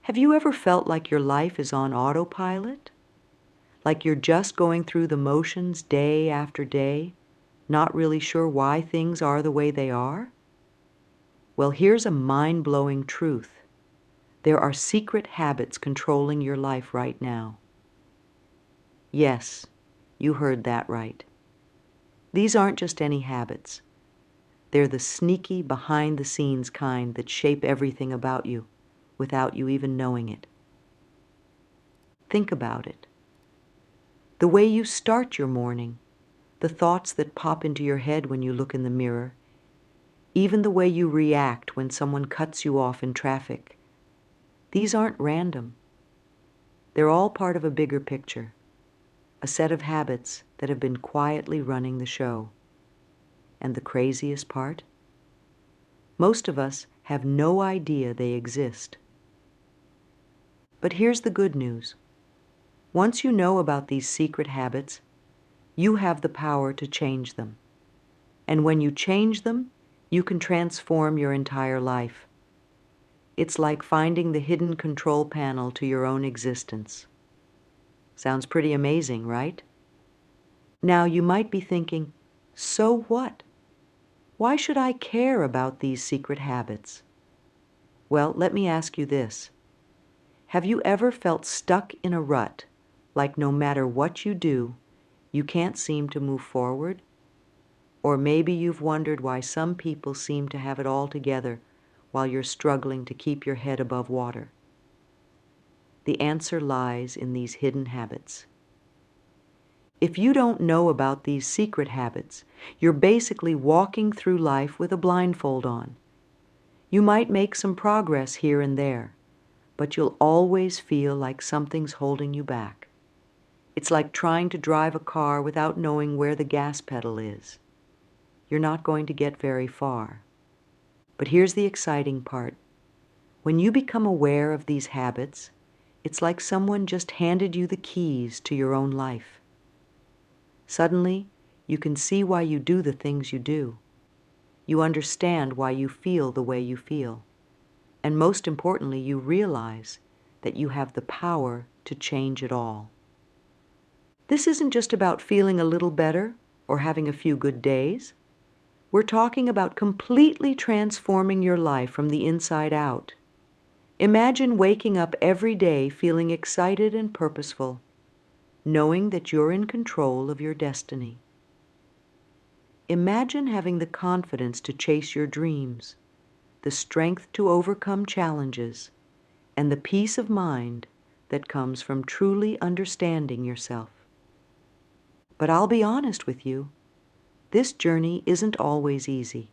Have you ever felt like your life is on autopilot? Like you're just going through the motions day after day, not really sure why things are the way they are? Well, here's a mind-blowing truth. There are secret habits controlling your life right now. Yes, you heard that right. These aren't just any habits. They're the sneaky, behind-the-scenes kind that shape everything about you without you even knowing it. Think about it. The way you start your morning, the thoughts that pop into your head when you look in the mirror, even the way you react when someone cuts you off in traffic. These aren't random. They're all part of a bigger picture, a set of habits that have been quietly running the show. And the craziest part? Most of us have no idea they exist. But here's the good news. Once you know about these secret habits, you have the power to change them. And when you change them, you can transform your entire life. It's like finding the hidden control panel to your own existence. Sounds pretty amazing, right? Now you might be thinking, so what? Why should I care about these secret habits? Well, let me ask you this. Have you ever felt stuck in a rut, like no matter what you do, you can't seem to move forward? Or maybe you've wondered why some people seem to have it all together while you're struggling to keep your head above water. The answer lies in these hidden habits. If you don't know about these secret habits, you're basically walking through life with a blindfold on. You might make some progress here and there, but you'll always feel like something's holding you back. It's like trying to drive a car without knowing where the gas pedal is. You're not going to get very far. But here's the exciting part. When you become aware of these habits, it's like someone just handed you the keys to your own life. Suddenly, you can see why you do the things you do. You understand why you feel the way you feel. And most importantly, you realize that you have the power to change it all. This isn't just about feeling a little better or having a few good days. We're talking about completely transforming your life from the inside out. Imagine waking up every day feeling excited and purposeful, knowing that you're in control of your destiny. Imagine having the confidence to chase your dreams, the strength to overcome challenges, and the peace of mind that comes from truly understanding yourself. But I'll be honest with you, this journey isn't always easy.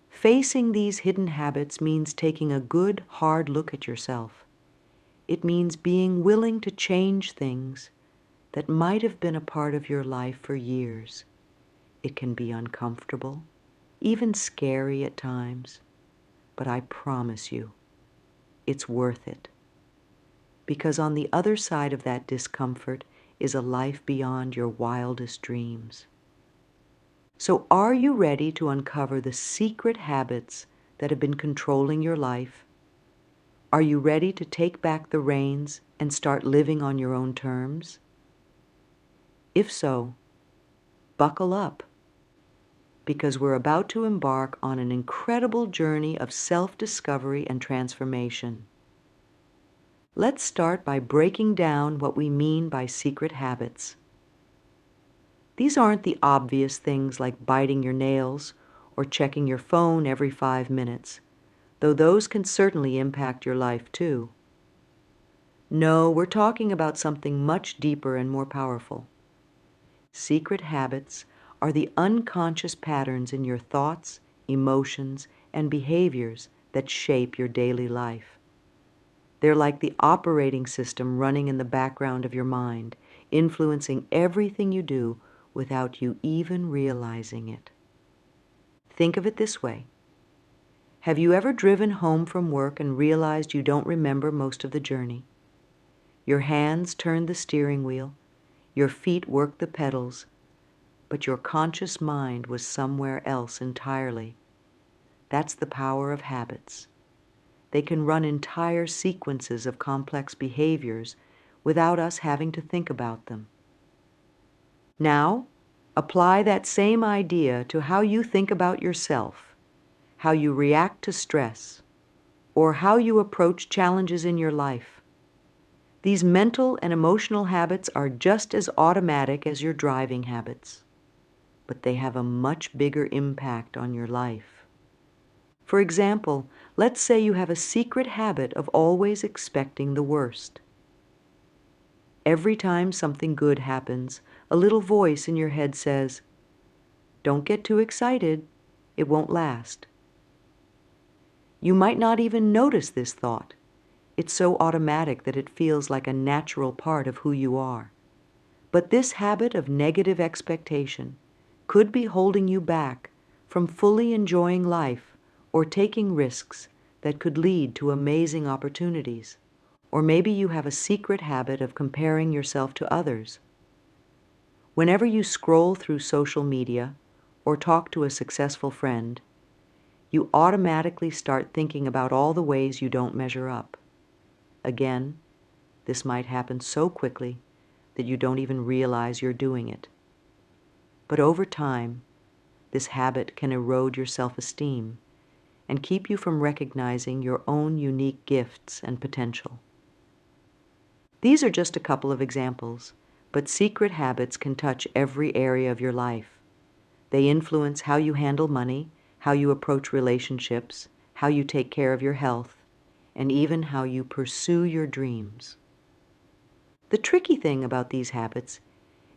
Facing these hidden habits means taking a good, hard look at yourself. It means being willing to change things that might have been a part of your life for years. It can be uncomfortable, even scary at times, but I promise you, it's worth it. Because on the other side of that discomfort is a life beyond your wildest dreams. So are you ready to uncover the secret habits that have been controlling your life? Are you ready to take back the reins and start living on your own terms? If so, buckle up, because we're about to embark on an incredible journey of self-discovery and transformation. Let's start by breaking down what we mean by secret habits. These aren't the obvious things like biting your nails or checking your phone every 5 minutes, though those can certainly impact your life too. No, we're talking about something much deeper and more powerful. Secret habits are the unconscious patterns in your thoughts, emotions, and behaviors that shape your daily life. They're like the operating system running in the background of your mind, influencing everything you do without you even realizing it. Think of it this way. Have you ever driven home from work and realized you don't remember most of the journey? Your hands turned the steering wheel, your feet worked the pedals, but your conscious mind was somewhere else entirely. That's the power of habits. They can run entire sequences of complex behaviors without us having to think about them. Now, apply that same idea to how you think about yourself, how you react to stress, or how you approach challenges in your life. These mental and emotional habits are just as automatic as your driving habits, but they have a much bigger impact on your life. For example, let's say you have a secret habit of always expecting the worst. Every time something good happens, a little voice in your head says, "Don't get too excited, it won't last." You might not even notice this thought. It's so automatic that it feels like a natural part of who you are. But this habit of negative expectation could be holding you back from fully enjoying life or taking risks that could lead to amazing opportunities. Or maybe you have a secret habit of comparing yourself to others. Whenever you scroll through social media or talk to a successful friend, you automatically start thinking about all the ways you don't measure up. Again, this might happen so quickly that you don't even realize you're doing it. But over time, this habit can erode your self-esteem and keep you from recognizing your own unique gifts and potential. These are just a couple of examples, but secret habits can touch every area of your life. They influence how you handle money, how you approach relationships, how you take care of your health, and even how you pursue your dreams. The tricky thing about these habits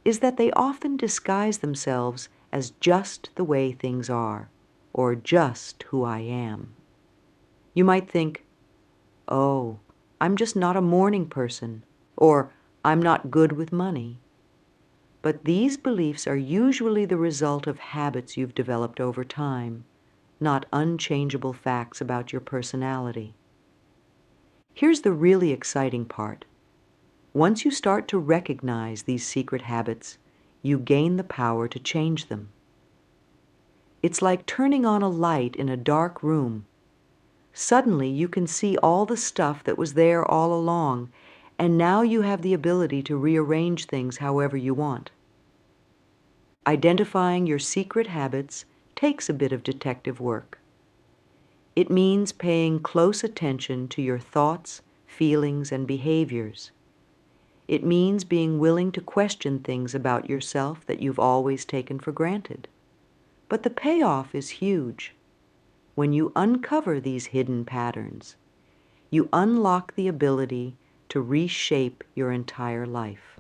is that they often disguise themselves as just the way things are, or just who I am. You might think, "Oh, I'm just not a morning person," or "I'm not good with money." But these beliefs are usually the result of habits you've developed over time, not unchangeable facts about your personality. Here's the really exciting part. Once you start to recognize these secret habits, you gain the power to change them. It's like turning on a light in a dark room. Suddenly you can see all the stuff that was there all along, and now you have the ability to rearrange things however you want. Identifying your secret habits takes a bit of detective work. It means paying close attention to your thoughts, feelings, and behaviors. It means being willing to question things about yourself that you've always taken for granted. But the payoff is huge. When you uncover these hidden patterns, you unlock the ability to reshape your entire life.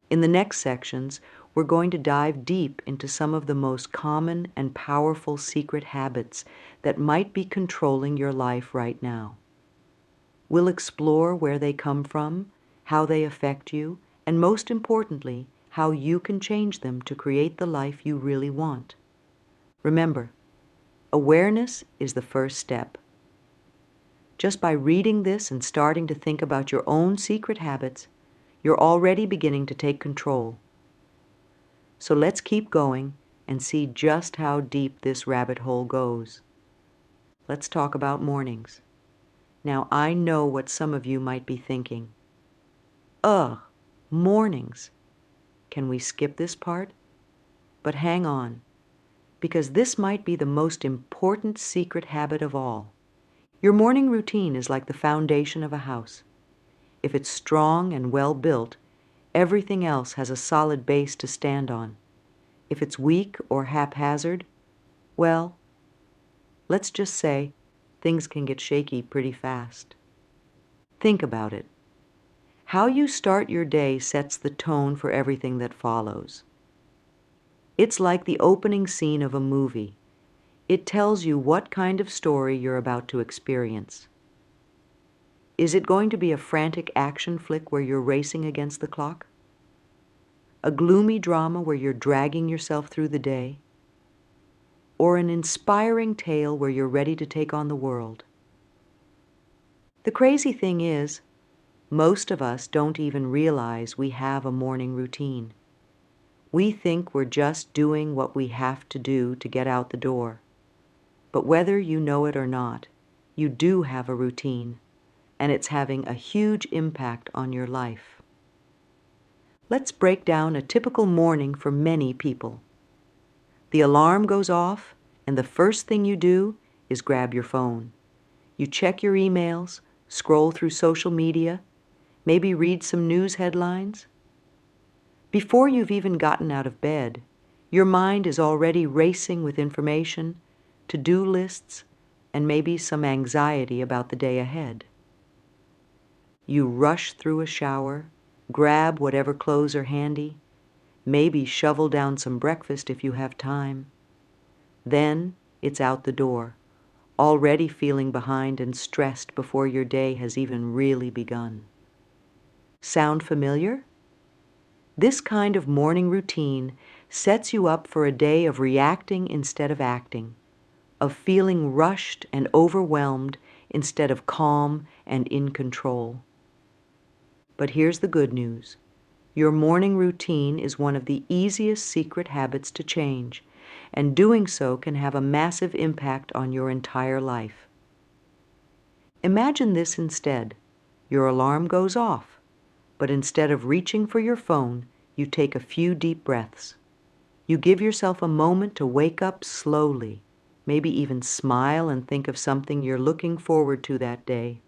In the next sections, we're going to dive deep into some of the most common and powerful secret habits that might be controlling your life right now. We'll explore where they come from, how they affect you, and most importantly, how you can change them to create the life you really want. Remember, awareness is the first step. Just by reading this and starting to think about your own secret habits, you're already beginning to take control. So let's keep going and see just how deep this rabbit hole goes. Let's talk about mornings. Now, I know what some of you might be thinking. Ugh, mornings. Can we skip this part? But hang on, because this might be the most important secret habit of all. Your morning routine is like the foundation of a house. If it's strong and well built, everything else has a solid base to stand on. If it's weak or haphazard, well, let's just say things can get shaky pretty fast. Think about it. How you start your day sets the tone for everything that follows. It's like the opening scene of a movie. It tells you what kind of story you're about to experience. Is it going to be a frantic action flick where you're racing against the clock? A gloomy drama where you're dragging yourself through the day? Or an inspiring tale where you're ready to take on the world? The crazy thing is, most of us don't even realize we have a morning routine. We think we're just doing what we have to do to get out the door. But whether you know it or not, you do have a routine, and it's having a huge impact on your life. Let's break down a typical morning for many people. The alarm goes off, and the first thing you do is grab your phone. You check your emails, scroll through social media, maybe read some news headlines. Before you've even gotten out of bed, your mind is already racing with information, to-do lists, and maybe some anxiety about the day ahead. You rush through a shower, grab whatever clothes are handy, maybe shovel down some breakfast if you have time. Then it's out the door, already feeling behind and stressed before your day has even really begun. Sound familiar? This kind of morning routine sets you up for a day of reacting instead of acting, of feeling rushed and overwhelmed instead of calm and in control. But here's the good news. Your morning routine is one of the easiest secret habits to change, and doing so can have a massive impact on your entire life. Imagine this instead. Your alarm goes off, but instead of reaching for your phone, you take a few deep breaths. You give yourself a moment to wake up slowly, maybe even smile and think of something you're looking forward to that day.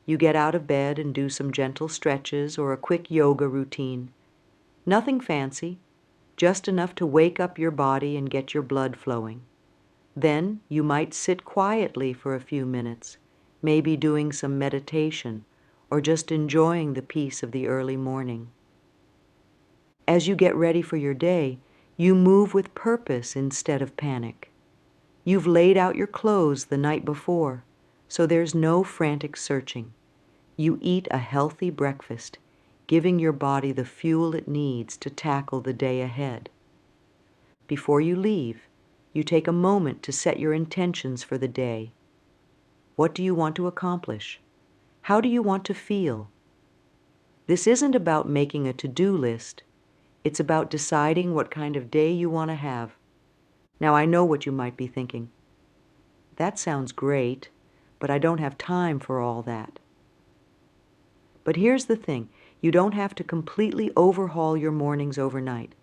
You get out of bed and do some gentle stretches or a quick yoga routine. Nothing fancy, just enough to wake up your body and get your blood flowing. Then you might sit quietly for a few minutes, maybe doing some meditation or just enjoying the peace of the early morning. As you get ready for your day, you move with purpose instead of panic. You've laid out your clothes the night before, so there's no frantic searching. You eat a healthy breakfast, giving your body the fuel it needs to tackle the day ahead. Before you leave, you take a moment to set your intentions for the day. What do you want to accomplish? How do you want to feel? This isn't about making a to-do list. It's about deciding what kind of day you want to have. Now, I know what you might be thinking. That sounds great, but I don't have time for all that. But here's the thing. You don't have to completely overhaul your mornings overnight.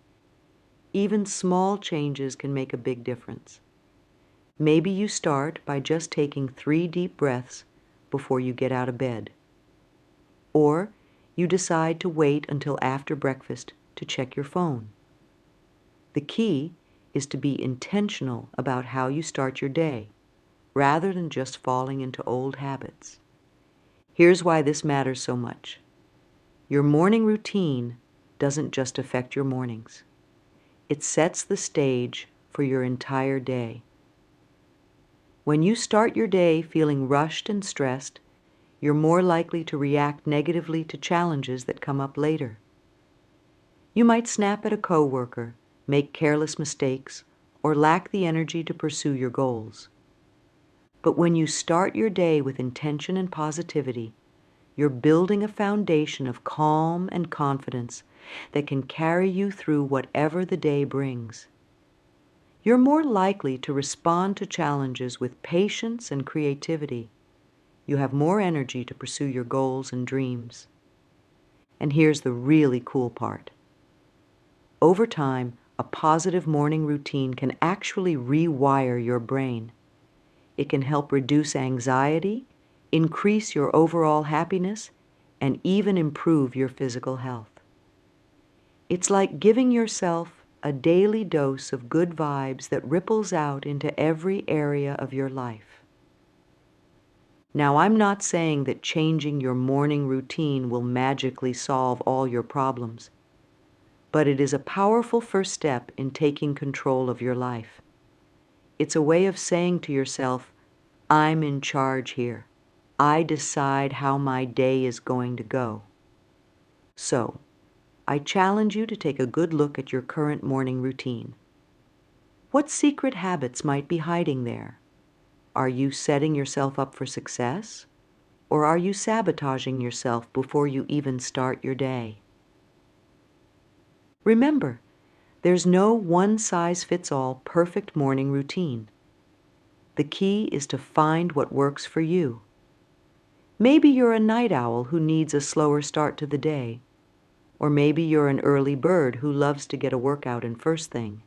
Even small changes can make a big difference. Maybe you start by just taking 3 deep breaths before you get out of bed. Or you decide to wait until after breakfast to check your phone. The key is to be intentional about how you start your day, rather than just falling into old habits. Here's why this matters so much. Your morning routine doesn't just affect your mornings. It sets the stage for your entire day. When you start your day feeling rushed and stressed, you're more likely to react negatively to challenges that come up later. You might snap at a coworker, make careless mistakes, or lack the energy to pursue your goals. But when you start your day with intention and positivity, you're building a foundation of calm and confidence that can carry you through whatever the day brings. You're more likely to respond to challenges with patience and creativity. You have more energy to pursue your goals and dreams. And here's the really cool part. Over time, a positive morning routine can actually rewire your brain. It can help reduce anxiety, increase your overall happiness, and even improve your physical health. It's like giving yourself a daily dose of good vibes that ripples out into every area of your life. Now, I'm not saying that changing your morning routine will magically solve all your problems, but it is a powerful first step in taking control of your life. It's a way of saying to yourself, I'm in charge here. I decide how my day is going to go. So, I challenge you to take a good look at your current morning routine. What secret habits might be hiding there? Are you setting yourself up for success? Or are you sabotaging yourself before you even start your day? Remember, there's no one-size-fits-all perfect morning routine. The key is to find what works for you. Maybe you're a night owl who needs a slower start to the day, or maybe you're an early bird who loves to get a workout in first thing.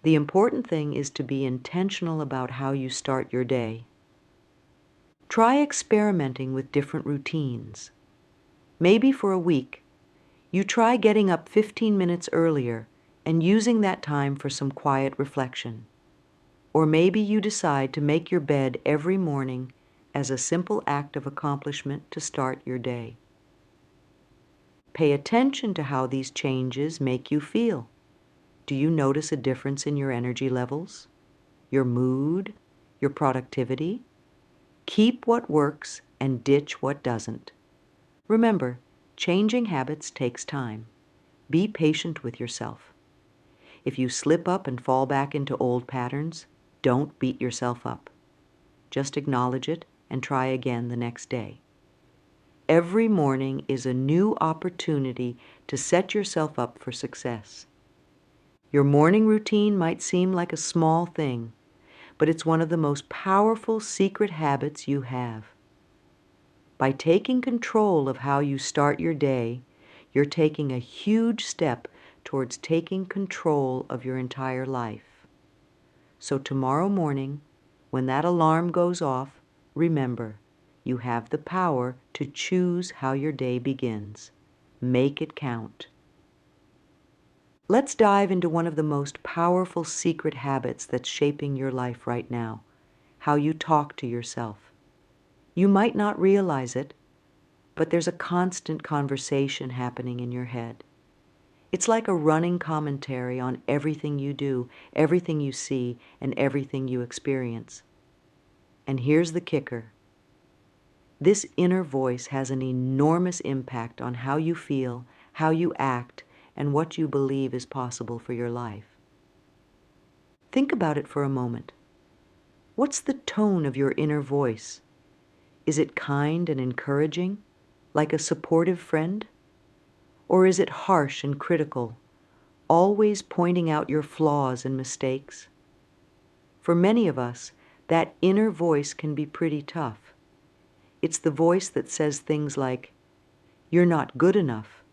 The important thing is to be intentional about how you start your day. Try experimenting with different routines. Maybe for a week, you try getting up 15 minutes earlier and using that time for some quiet reflection. Or maybe you decide to make your bed every morning as a simple act of accomplishment to start your day. Pay attention to how these changes make you feel. Do you notice a difference in your energy levels, your mood, your productivity? Keep what works and ditch what doesn't. Remember, changing habits takes time. Be patient with yourself. If you slip up and fall back into old patterns, don't beat yourself up. Just acknowledge it and try again the next day. Every morning is a new opportunity to set yourself up for success. Your morning routine might seem like a small thing, but it's one of the most powerful secret habits you have. By taking control of how you start your day, you're taking a huge step towards taking control of your entire life. So tomorrow morning, when that alarm goes off, remember, you have the power to choose how your day begins. Make it count. Let's dive into one of the most powerful secret habits that's shaping your life right now, how you talk to yourself. You might not realize it, but there's a constant conversation happening in your head. It's like a running commentary on everything you do, everything you see, and everything you experience. And here's the kicker. This inner voice has an enormous impact on how you feel, how you act, and what you believe is possible for your life. Think about it for a moment. What's the tone of your inner voice? Is it kind and encouraging, like a supportive friend? Or is it harsh and critical, always pointing out your flaws and mistakes? For many of us, that inner voice can be pretty tough. It's the voice that says things like, "You're not good enough,"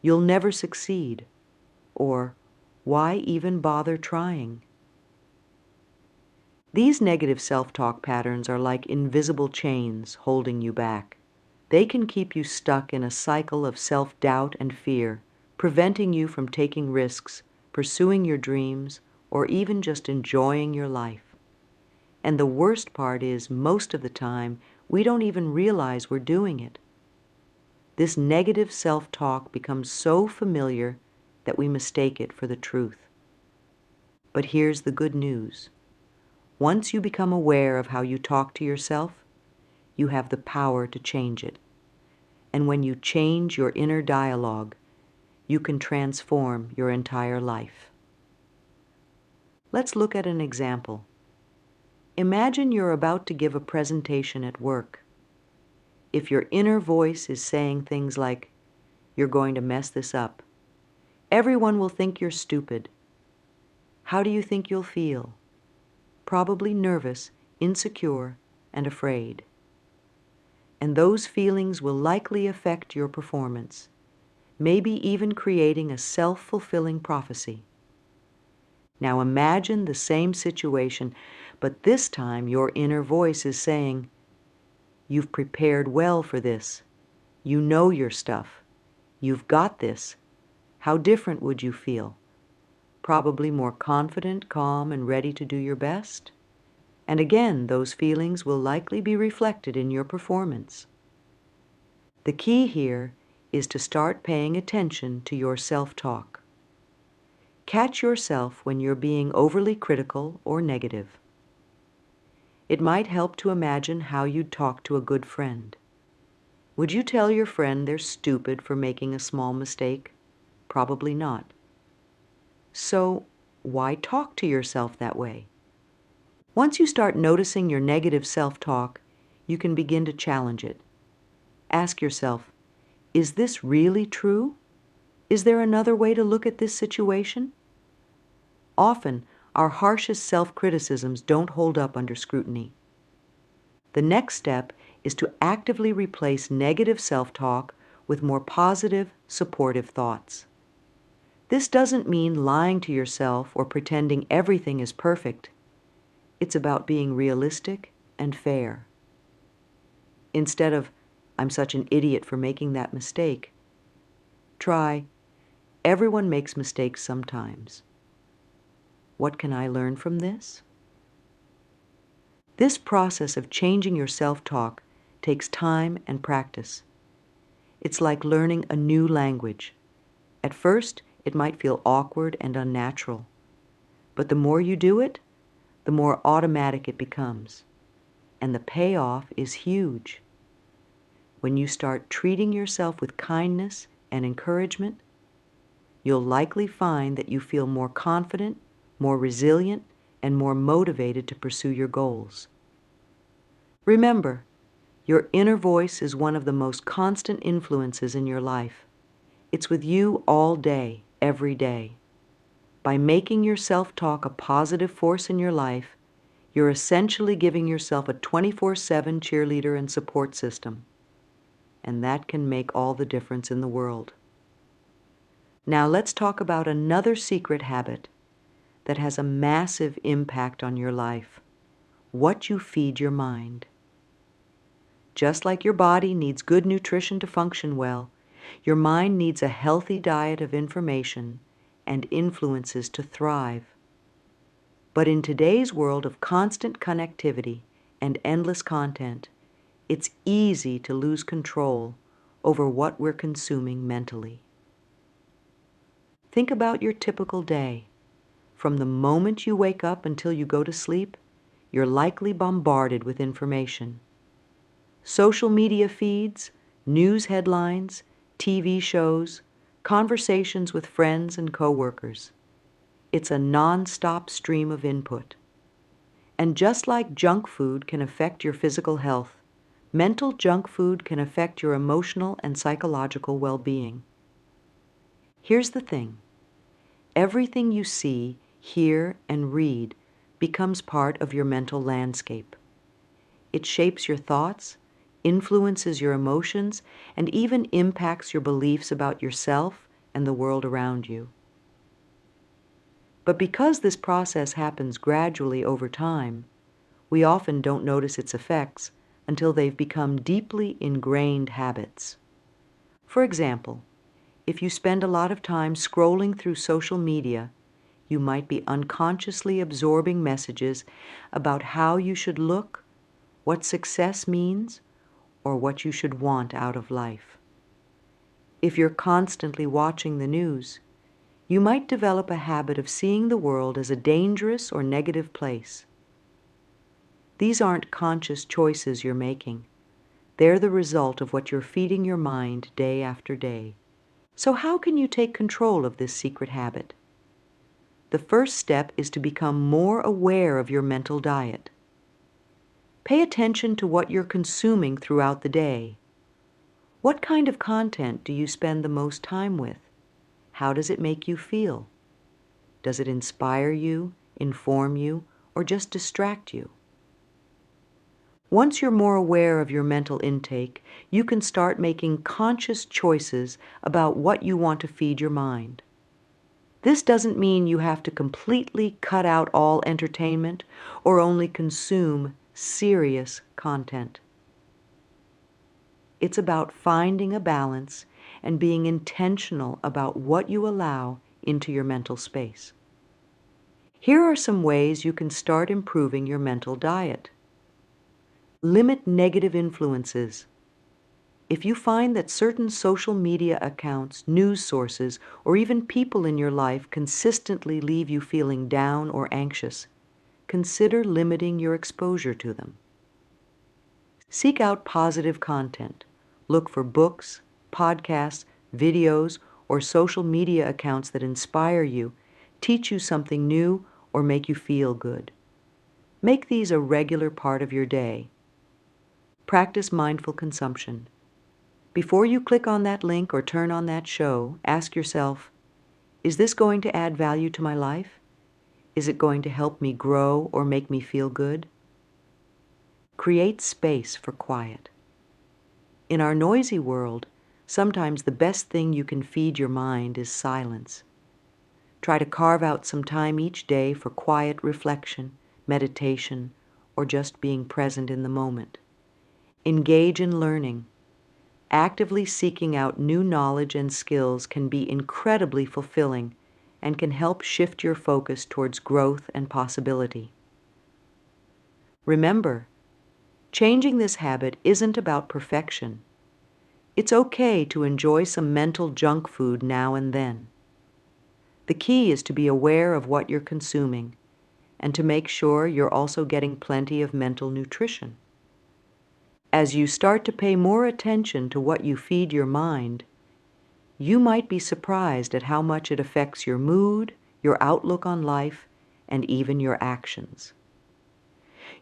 "You'll never succeed," or "Why even bother trying?" These negative self-talk patterns are like invisible chains holding you back. They can keep you stuck in a cycle of self-doubt and fear, preventing you from taking risks, pursuing your dreams, or even just enjoying your life. And the worst part is, most of the time, we don't even realize we're doing it. This negative self-talk becomes so familiar that we mistake it for the truth. But here's the good news. Once you become aware of how you talk to yourself, you have the power to change it. And when you change your inner dialogue, you can transform your entire life. Let's look at an example. Imagine you're about to give a presentation at work. If your inner voice is saying things like, "You're going to mess this up," "Everyone will think you're stupid," how do you think you'll feel? Probably nervous, insecure, and afraid. And those feelings will likely affect your performance, maybe even creating a self-fulfilling prophecy. Now imagine the same situation, but this time your inner voice is saying, "You've prepared well for this. You know your stuff. You've got this." How different would you feel? Probably more confident, calm, and ready to do your best. And again, those feelings will likely be reflected in your performance. The key here is to start paying attention to your self-talk. Catch yourself when you're being overly critical or negative. It might help to imagine how you'd talk to a good friend. Would you tell your friend they're stupid for making a small mistake? Probably not. So, why talk to yourself that way? Once you start noticing your negative self-talk, you can begin to challenge it. Ask yourself, is this really true? Is there another way to look at this situation? Often, our harshest self-criticisms don't hold up under scrutiny. The next step is to actively replace negative self-talk with more positive, supportive thoughts. This doesn't mean lying to yourself or pretending everything is perfect. It's about being realistic and fair. Instead of, "I'm such an idiot for making that mistake," try, "Everyone makes mistakes sometimes. What can I learn from this?" This process of changing your self-talk takes time and practice. It's like learning a new language. At first, it might feel awkward and unnatural, but the more you do it, the more automatic it becomes. And the payoff is huge. When you start treating yourself with kindness and encouragement, you'll likely find that you feel more confident, more resilient, and more motivated to pursue your goals. Remember, your inner voice is one of the most constant influences in your life. It's with you all day, every day. By making your self-talk a positive force in your life, you're essentially giving yourself a 24/7 cheerleader and support system. And that can make all the difference in the world. Now let's talk about another secret habit that has a massive impact on your life: what you feed your mind. Just like your body needs good nutrition to function well, your mind needs a healthy diet of information and influences to thrive. But in today's world of constant connectivity and endless content, it's easy to lose control over what we're consuming mentally. Think about your typical day. From the moment you wake up until you go to sleep, you're likely bombarded with information. Social media feeds, news headlines, TV shows, conversations with friends and coworkers. It's a non-stop stream of input. And just like junk food can affect your physical health, mental junk food can affect your emotional and psychological well-being. Here's the thing. Everything you see, hear, and read becomes part of your mental landscape. It shapes your thoughts, influences your emotions, and even impacts your beliefs about yourself and the world around you. But because this process happens gradually over time, we often don't notice its effects until they've become deeply ingrained habits. For example, if you spend a lot of time scrolling through social media, you might be unconsciously absorbing messages about how you should look, what success means, or what you should want out of life. If you're constantly watching the news, you might develop a habit of seeing the world as a dangerous or negative place. These aren't conscious choices you're making. They're the result of what you're feeding your mind day after day. So how can you take control of this secret habit? The first step is to become more aware of your mental diet. Pay attention to what you're consuming throughout the day. What kind of content do you spend the most time with? How does it make you feel? Does it inspire you, inform you, or just distract you? Once you're more aware of your mental intake, you can start making conscious choices about what you want to feed your mind. This doesn't mean you have to completely cut out all entertainment or only consume serious content. It's about finding a balance and being intentional about what you allow into your mental space. Here are some ways you can start improving your mental diet. Limit negative influences. If you find that certain social media accounts, news sources, or even people in your life consistently leave you feeling down or anxious, consider limiting your exposure to them. Seek out positive content. Look for books, podcasts, videos, or social media accounts that inspire you, teach you something new, or make you feel good. Make these a regular part of your day. Practice mindful consumption. Before you click on that link or turn on that show, ask yourself, is this going to add value to my life? Is it going to help me grow or make me feel good? Create space for quiet. In our noisy world, sometimes the best thing you can feed your mind is silence. Try to carve out some time each day for quiet reflection, meditation, or just being present in the moment. Engage in learning. Actively seeking out new knowledge and skills can be incredibly fulfilling and can help shift your focus towards growth and possibility. Remember, changing this habit isn't about perfection. It's okay to enjoy some mental junk food now and then. The key is to be aware of what you're consuming and to make sure you're also getting plenty of mental nutrition. As you start to pay more attention to what you feed your mind, you might be surprised at how much it affects your mood, your outlook on life, and even your actions.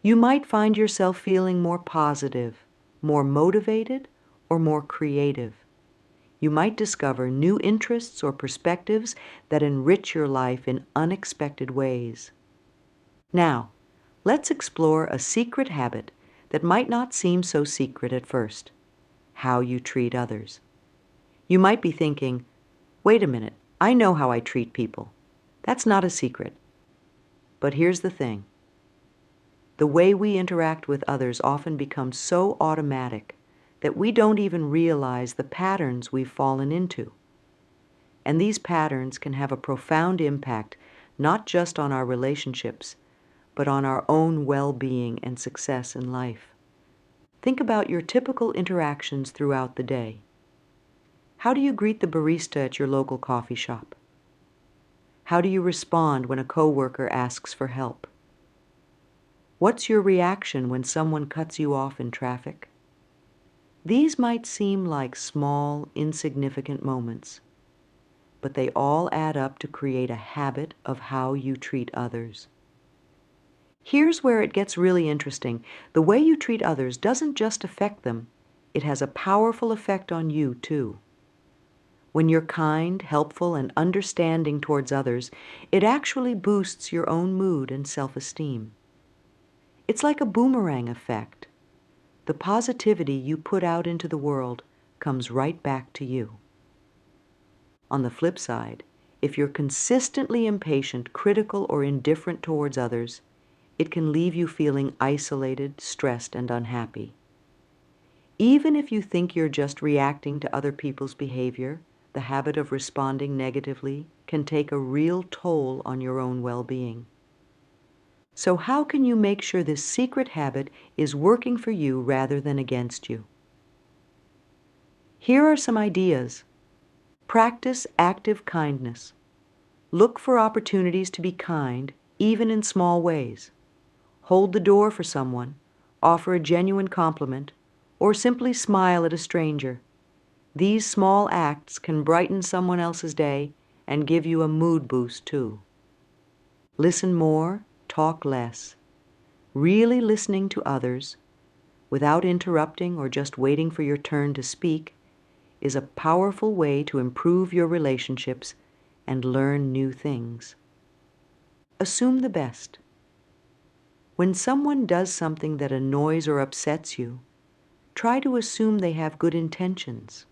You might find yourself feeling more positive, more motivated, or more creative. You might discover new interests or perspectives that enrich your life in unexpected ways. Now, let's explore a secret habit that might not seem so secret at first: how you treat others. You might be thinking, wait a minute, I know how I treat people. That's not a secret. But here's the thing. The way we interact with others often becomes so automatic that we don't even realize the patterns we've fallen into. And these patterns can have a profound impact not just on our relationships, but on our own well-being and success in life. Think about your typical interactions throughout the day. How do you greet the barista at your local coffee shop? How do you respond when a coworker asks for help? What's your reaction when someone cuts you off in traffic? These might seem like small, insignificant moments, but they all add up to create a habit of how you treat others. Here's where it gets really interesting. The way you treat others doesn't just affect them, it has a powerful effect on you too. When you're kind, helpful, and understanding towards others, it actually boosts your own mood and self-esteem. It's like a boomerang effect. The positivity you put out into the world comes right back to you. On the flip side, if you're consistently impatient, critical, or indifferent towards others, it can leave you feeling isolated, stressed, and unhappy. Even if you think you're just reacting to other people's behavior, the habit of responding negatively can take a real toll on your own well-being. So how can you make sure this secret habit is working for you rather than against you? Here are some ideas. Practice active kindness. Look for opportunities to be kind, even in small ways. Hold the door for someone, offer a genuine compliment, or simply smile at a stranger. These small acts can brighten someone else's day and give you a mood boost too. Listen more, talk less. Really listening to others, without interrupting or just waiting for your turn to speak, is a powerful way to improve your relationships and learn new things. Assume the best. When someone does something that annoys or upsets you, try to assume they have good intentions.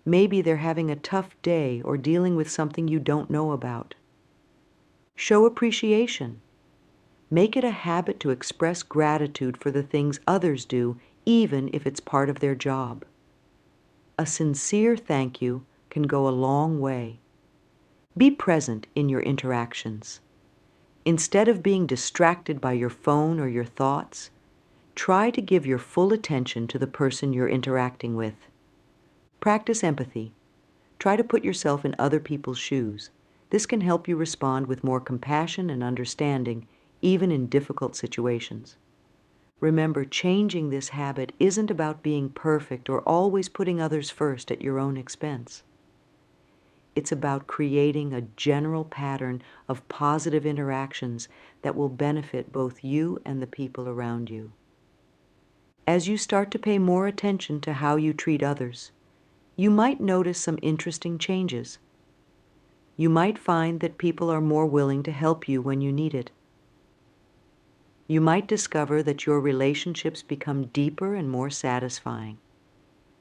Maybe they're having a tough day or dealing with something you don't know about. Show appreciation. Make it a habit to express gratitude for the things others do, even if it's part of their job. A sincere thank you can go a long way. Be present in your interactions. Instead of being distracted by your phone or your thoughts, try to give your full attention to the person you're interacting with. Practice empathy. Try to put yourself in other people's shoes. This can help you respond with more compassion and understanding, even in difficult situations. Remember, changing this habit isn't about being perfect or always putting others first at your own expense. It's about creating a general pattern of positive interactions that will benefit both you and the people around you. As you start to pay more attention to how you treat others, you might notice some interesting changes. You might find that people are more willing to help you when you need it. You might discover that your relationships become deeper and more satisfying.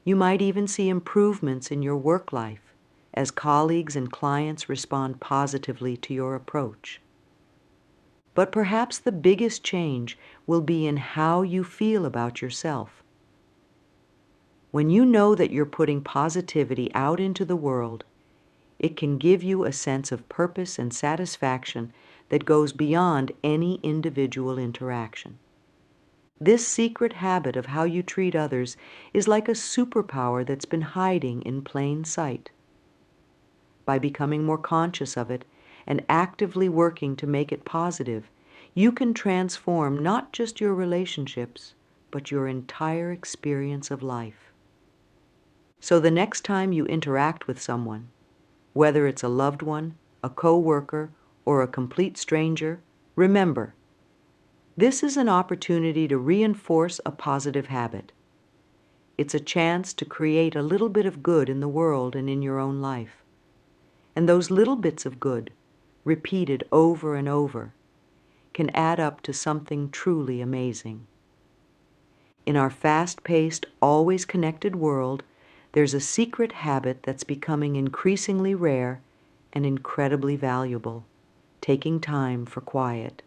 You might even see improvements in your work life as colleagues and clients respond positively to your approach. But perhaps the biggest change will be in how you feel about yourself. When you know that you're putting positivity out into the world, it can give you a sense of purpose and satisfaction that goes beyond any individual interaction. This secret habit of how you treat others is like a superpower that's been hiding in plain sight. By becoming more conscious of it and actively working to make it positive, you can transform not just your relationships, but your entire experience of life. So the next time you interact with someone, whether it's a loved one, a co-worker, or a complete stranger, remember, this is an opportunity to reinforce a positive habit. It's a chance to create a little bit of good in the world and in your own life. And those little bits of good, repeated over and over, can add up to something truly amazing. In our fast-paced, always connected world, there's a secret habit that's becoming increasingly rare and incredibly valuable: taking time for quiet.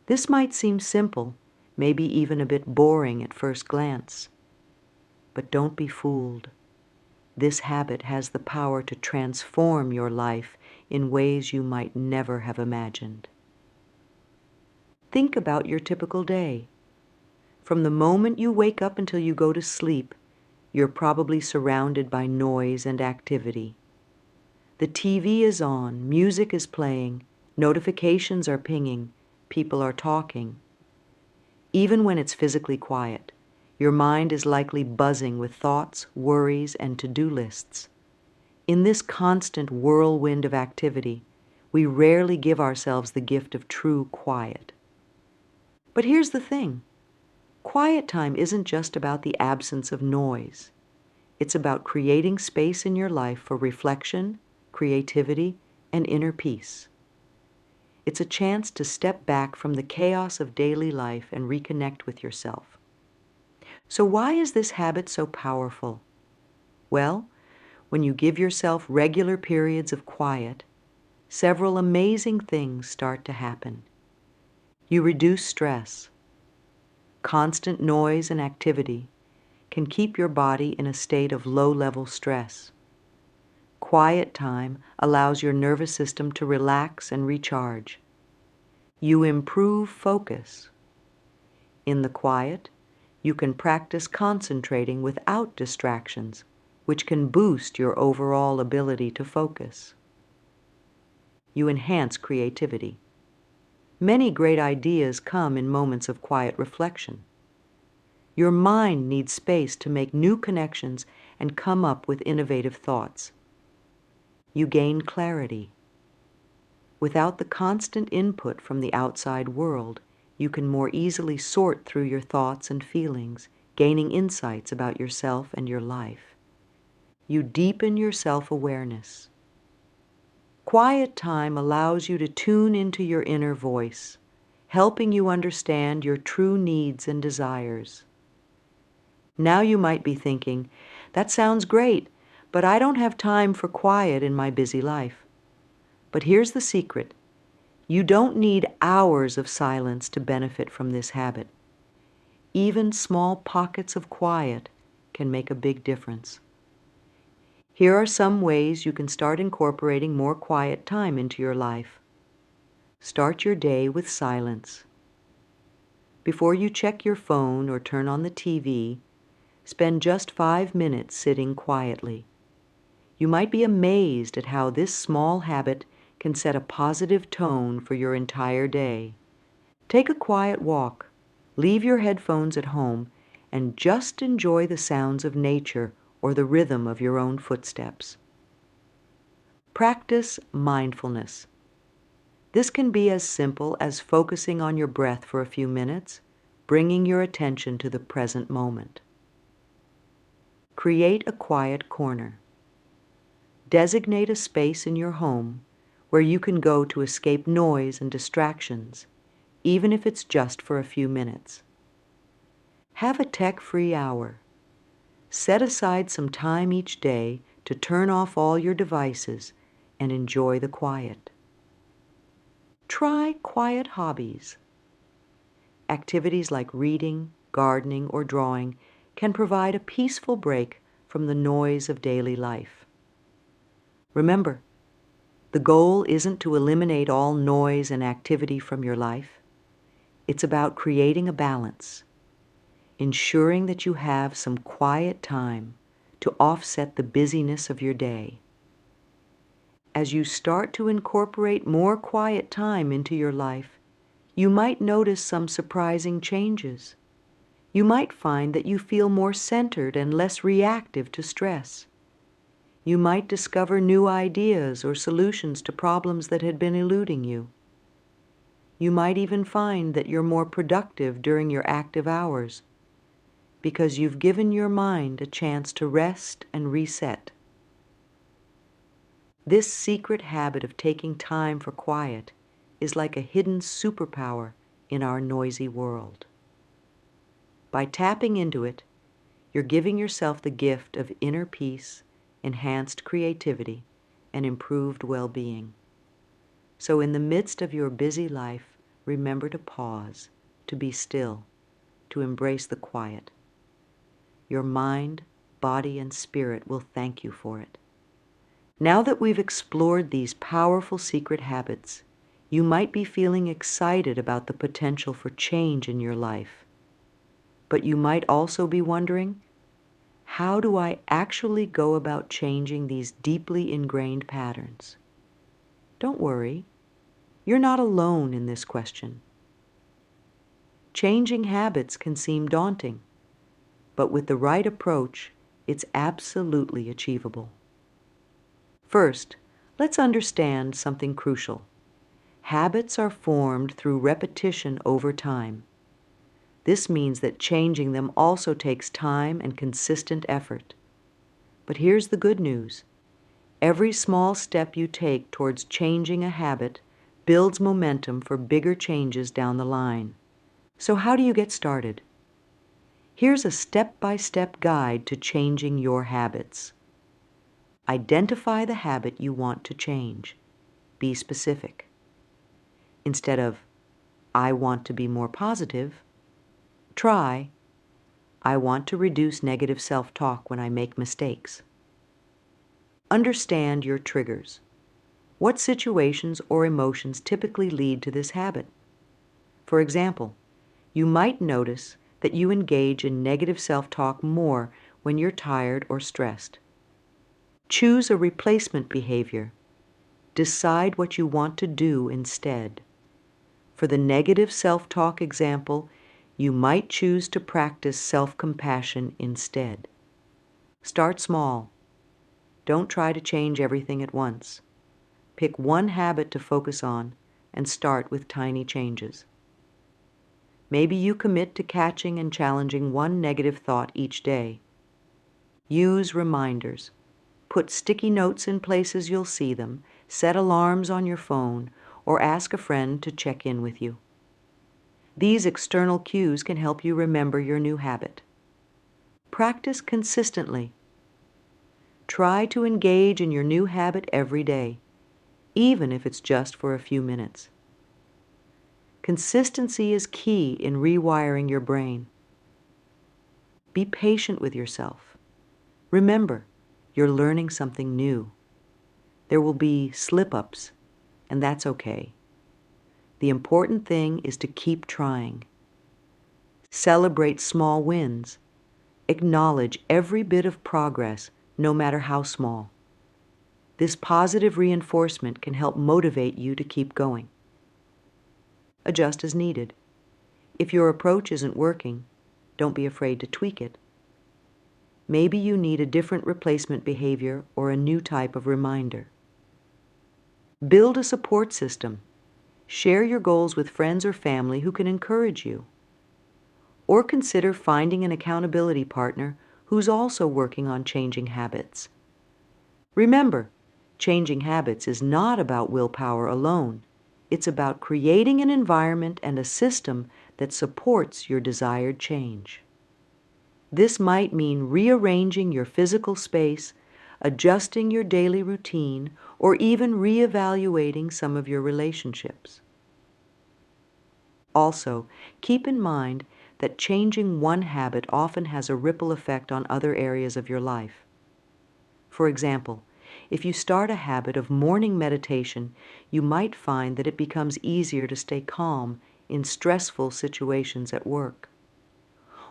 This might seem simple, maybe even a bit boring at first glance. But don't be fooled. This habit has the power to transform your life in ways you might never have imagined. Think about your typical day. From the moment you wake up until you go to sleep, you're probably surrounded by noise and activity. The TV is on, music is playing, notifications are pinging, people are talking. Even when it's physically quiet, your mind is likely buzzing with thoughts, worries, and to-do lists. In this constant whirlwind of activity, we rarely give ourselves the gift of true quiet. But here's the thing. Quiet time isn't just about the absence of noise. It's about creating space in your life for reflection, creativity, and inner peace. It's a chance to step back from the chaos of daily life and reconnect with yourself. So why is this habit so powerful? Well, when you give yourself regular periods of quiet, several amazing things start to happen. You reduce stress. Constant noise and activity can keep your body in a state of low-level stress. Quiet time allows your nervous system to relax and recharge. You improve focus. In the quiet, you can practice concentrating without distractions, which can boost your overall ability to focus. You enhance creativity. Many great ideas come in moments of quiet reflection. Your mind needs space to make new connections and come up with innovative thoughts. You gain clarity. Without the constant input from the outside world, you can more easily sort through your thoughts and feelings, gaining insights about yourself and your life. You deepen your self-awareness. Quiet time allows you to tune into your inner voice, helping you understand your true needs and desires. Now you might be thinking, that sounds great, but I don't have time for quiet in my busy life. But here's the secret. You don't need hours of silence to benefit from this habit. Even small pockets of quiet can make a big difference. Here are some ways you can start incorporating more quiet time into your life. Start your day with silence. Before you check your phone or turn on the TV, spend just 5 minutes sitting quietly. You might be amazed at how this small habit can set a positive tone for your entire day. Take a quiet walk, leave your headphones at home, and just enjoy the sounds of nature or the rhythm of your own footsteps. Practice mindfulness. This can be as simple as focusing on your breath for a few minutes, bringing your attention to the present moment. Create a quiet corner. Designate a space in your home where you can go to escape noise and distractions, even if it's just for a few minutes. Have a tech-free hour. Set aside some time each day to turn off all your devices and enjoy the quiet. Try quiet hobbies. Activities like reading, gardening, or drawing can provide a peaceful break from the noise of daily life. Remember, the goal isn't to eliminate all noise and activity from your life. It's about creating a balance, ensuring that you have some quiet time to offset the busyness of your day. As you start to incorporate more quiet time into your life, you might notice some surprising changes. You might find that you feel more centered and less reactive to stress. You might discover new ideas or solutions to problems that had been eluding you. You might even find that you're more productive during your active hours because you've given your mind a chance to rest and reset. This secret habit of taking time for quiet is like a hidden superpower in our noisy world. By tapping into it, you're giving yourself the gift of inner peace, enhanced creativity, and improved well-being. So in the midst of your busy life, remember to pause, to be still, to embrace the quiet. Your mind, body, and spirit will thank you for it. Now that we've explored these powerful secret habits, you might be feeling excited about the potential for change in your life. But you might also be wondering, how do I actually go about changing these deeply ingrained patterns? Don't worry, you're not alone in this question. Changing habits can seem daunting, but with the right approach, it's absolutely achievable. First, let's understand something crucial. Habits are formed through repetition over time. This means that changing them also takes time and consistent effort. But here's the good news. Every small step you take towards changing a habit builds momentum for bigger changes down the line. So how do you get started? Here's a step-by-step guide to changing your habits. Identify the habit you want to change. Be specific. Instead of, I want to be more positive, try, I want to reduce negative self-talk when I make mistakes. Understand your triggers. What situations or emotions typically lead to this habit? For example, you might notice that you engage in negative self-talk more when you're tired or stressed. Choose a replacement behavior. Decide what you want to do instead. For the negative self-talk example, you might choose to practice self-compassion instead. Start small. Don't try to change everything at once. Pick one habit to focus on and start with tiny changes. Maybe you commit to catching and challenging one negative thought each day. Use reminders. Put sticky notes in places you'll see them, set alarms on your phone, or ask a friend to check in with you. These external cues can help you remember your new habit. Practice consistently. Try to engage in your new habit every day, even if it's just for a few minutes. Consistency is key in rewiring your brain. Be patient with yourself. Remember, you're learning something new. There will be slip-ups, and that's okay. The important thing is to keep trying. Celebrate small wins. Acknowledge every bit of progress, no matter how small. This positive reinforcement can help motivate you to keep going. Adjust as needed. If your approach isn't working, don't be afraid to tweak it. Maybe you need a different replacement behavior or a new type of reminder. Build a support system. Share your goals with friends or family who can encourage you. Or consider finding an accountability partner who's also working on changing habits. Remember, Changing habits is not about willpower alone. It's about creating an environment and a system that supports your desired change. This might mean rearranging your physical space, adjusting your daily routine, or even reevaluating some of your relationships. Also, keep in mind that changing one habit often has a ripple effect on other areas of your life. For example, if you start a habit of morning meditation, you might find that it becomes easier to stay calm in stressful situations at work.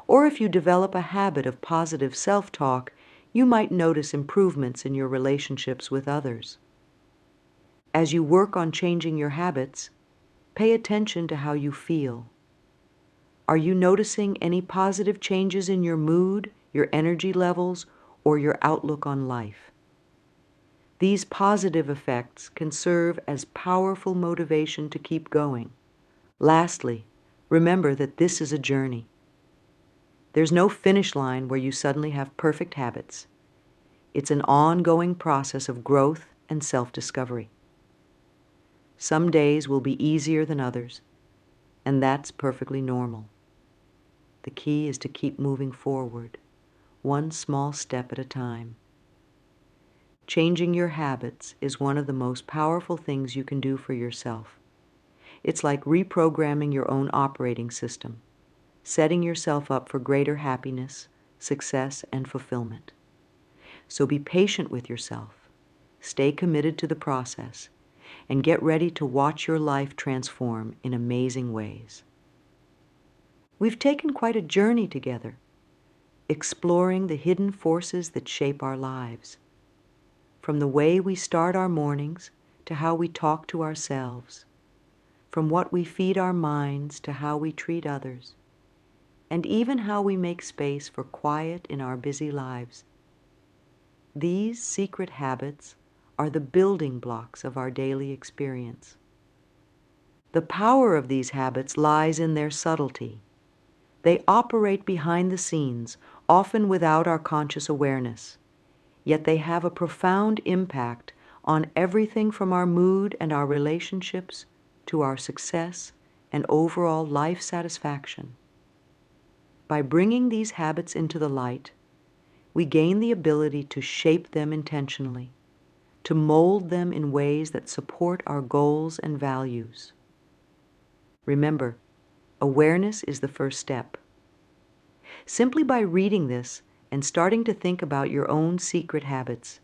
Or if you develop a habit of positive self-talk, you might notice improvements in your relationships with others. As you work on changing your habits, pay attention to how you feel. Are you noticing any positive changes in your mood, your energy levels, or your outlook on life? These positive effects can serve as powerful motivation to keep going. Lastly, remember that this is a journey. There's no finish line where you suddenly have perfect habits. It's an ongoing process of growth and self-discovery. Some days will be easier than others, and that's perfectly normal. The key is to keep moving forward, one small step at a time. Changing your habits is one of the most powerful things you can do for yourself. It's like reprogramming your own operating system, setting yourself up for greater happiness, success, and fulfillment. So be patient with yourself, stay committed to the process, and get ready to watch your life transform in amazing ways. We've taken quite a journey together, exploring the hidden forces that shape our lives. From the way we start our mornings to how we talk to ourselves, from what we feed our minds to how we treat others, and even how we make space for quiet in our busy lives. These secret habits are the building blocks of our daily experience. The power of these habits lies in their subtlety. They operate behind the scenes, often without our conscious awareness. Yet they have a profound impact on everything from our mood and our relationships to our success and overall life satisfaction. By bringing these habits into the light, we gain the ability to shape them intentionally, to mold them in ways that support our goals and values. Remember, awareness is the first step. Simply by reading this and starting to think about your own secret habits,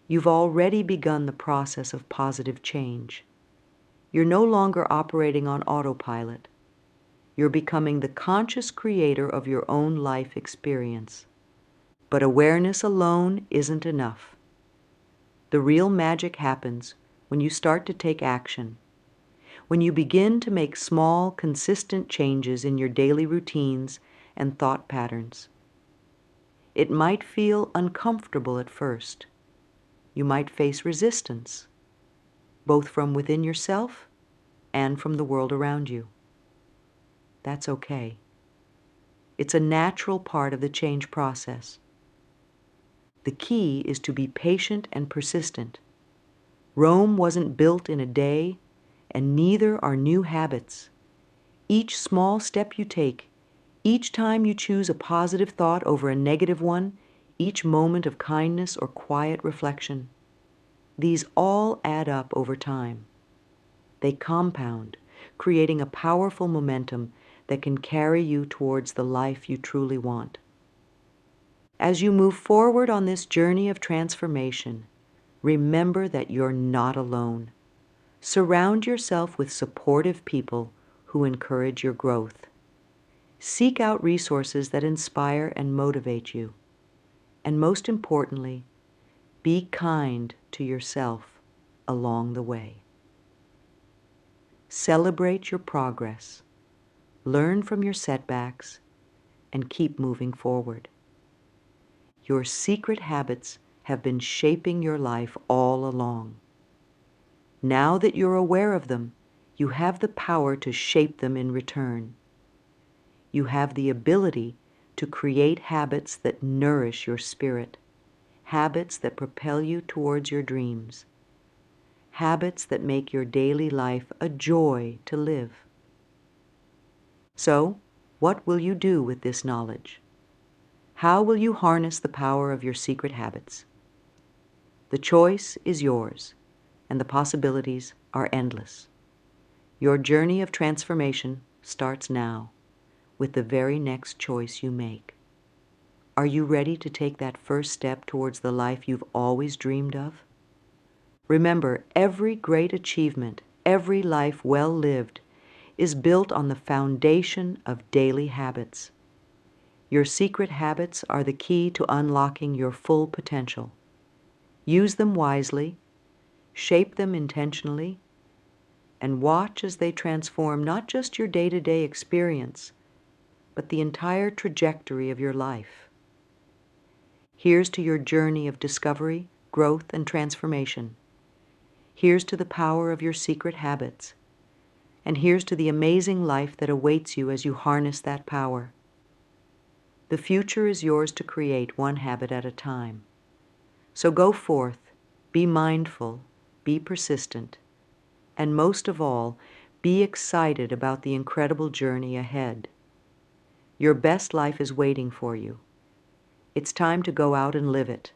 you've already begun the process of positive change. You're no longer operating on autopilot. You're becoming the conscious creator of your own life experience. But awareness alone isn't enough. The real magic happens when you start to take action, when you begin to make small, consistent changes in your daily routines and thought patterns. It might feel uncomfortable at first. You might face resistance, both from within yourself and from the world around you. That's okay. It's a natural part of the change process. The key is to be patient and persistent. Rome wasn't built in a day, and neither are new habits. Each small step you take, each time you choose a positive thought over a negative one, each moment of kindness or quiet reflection, these all add up over time. They compound, creating a powerful momentum that can carry you towards the life you truly want. As you move forward on this journey of transformation, remember that you're not alone. Surround yourself with supportive people who encourage your growth. Seek out resources that inspire and motivate you. And most importantly, be kind to yourself along the way. Celebrate your progress, learn from your setbacks, and keep moving forward. Your secret habits have been shaping your life all along. Now that you're aware of them, you have the power to shape them in return. You have the ability to create habits that nourish your spirit, habits that propel you towards your dreams, habits that make your daily life a joy to live. So, what will you do with this knowledge? How will you harness the power of your secret habits? The choice is yours, and the possibilities are endless. Your journey of transformation starts now, with the very next choice you make. Are you ready to take that first step towards the life you've always dreamed of? Remember, every great achievement, every life well lived, is built on the foundation of daily habits. Your secret habits are the key to unlocking your full potential. Use them wisely, shape them intentionally, and watch as they transform not just your day-to-day experience, but the entire trajectory of your life. Here's to your journey of discovery, growth, and transformation. Here's to the power of your secret habits. And here's to the amazing life that awaits you as you harness that power. The future is yours to create one habit at a time. So go forth, be mindful, be persistent, and most of all, be excited about the incredible journey ahead. Your best life is waiting for you. It's time to go out and live it.